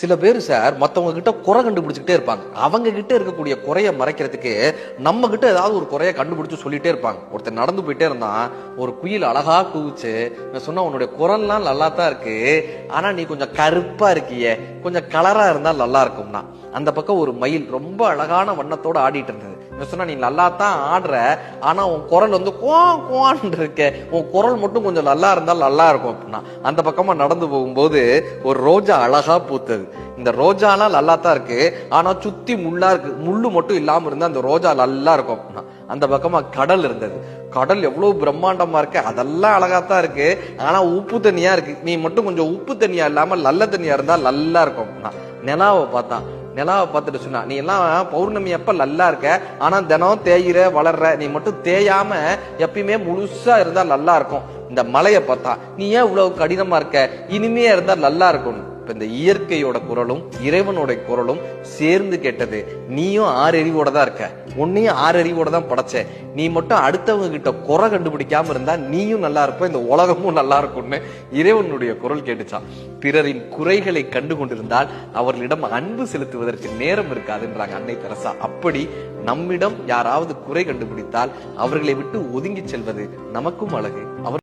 சில பேர் சார் மத்தவங்க கிட்ட குறை கண்டுபிடிச்சுக்கிட்டே இருப்பாங்க. அவங்க கிட்ட இருக்கக்கூடிய குறைய மறைக்கிறதுக்கு நம்ம கிட்ட ஏதாவது ஒரு குறைய கண்டுபிடிச்சு சொல்லிட்டே இருப்பாங்க. ஒருத்தர் நடந்து போயிட்டே இருந்தான், ஒரு குயில் அழகா கூவுச்சு. நான் சொன்னா உன்னுடைய குரல்லாம் நல்லா தான் இருக்கு, ஆனா நீ கொஞ்சம் கருப்பா இருக்கியே, கொஞ்சம் கலரா இருந்தா நல்லா இருக்கும்னா. அந்த பக்கம் ஒரு மயில் ரொம்ப அழகான வண்ணத்தோட ஆடிட்டு இருந்தது. சொன்னா நீ நல்லா தான் ஆடுற, ஆனா உன் குரல் வந்து குவான்னு இருக்க, உன் குரல் மட்டும் கொஞ்சம் நல்லா இருந்தா நல்லா இருக்கும் அப்படின்னா. அந்த பக்கமா நடந்து போகும்போது ஒரு ரோஜா அழகா பூத்தது. இந்த ரோஜாலாம் நல்லா தான் இருக்கு, ஆனா சுத்தி முள்ளா இருக்கு, முள்ளு மட்டும் இல்லாம இருந்தா அந்த ரோஜா நல்லா இருக்கும் அப்படின்னா. அந்த பக்கமா கடல் இருந்தது. கடல் எவ்வளவு பிரம்மாண்டமா இருக்கு, அதெல்லாம் அழகாத்தான் இருக்கு, ஆனா உப்பு தண்ணியா இருக்கு, நீ மட்டும் கொஞ்சம் உப்பு தண்ணியா இல்லாம நல்ல தண்ணியா இருந்தா நல்லா இருக்கும் அப்படின்னா. நிலாவை பார்த்தான். நிலாவை பார்த்துட்டு சொன்னா நீ எல்லாம் பௌர்ணமி அப்ப நல்லா இருக்க, ஆனா தினம் தேயிற வளர்ற, நீ மட்டும் தேயாம எப்பயுமே முழுசா இருந்தா நல்லா இருக்கும். இந்த மலையை பார்த்தா நீ ஏன் இவ்வளவு கடினமா இருக்க, இனிமையா இருந்தா நல்லா இருக்கும். இப்ப இந்த இயற்கையோட குரலும் இறைவனோட குரலும் சேர்ந்து கேட்டது. நீயும் 6 அறிவோட தான் இருக்க, உன்னையும் 6 அறிவோட தான் படைச்ச, நீ மட்டும் அடுத்தவங்க கிட்ட குறை கண்டுபிடிக்காம இருந்தா நீயும் நல்லா இருப்ப, இந்த உலகமும் நல்லா இருக்கும்னு இறைவனுடைய குரல் கேட்டுச்சான். பிறரின் குறைகளை கண்டு கொண்டிருந்தால் அவர்களிடம் அன்பு செலுத்துவதற்கு நேரம் இருக்காதுன்றாங்க அன்னை தெரசா. அப்படி நம்மிடம் யாராவது குறை கண்டுபிடித்தால் அவர்களை விட்டு ஒதுங்கி செல்வது நமக்கும் அழகு. அவர்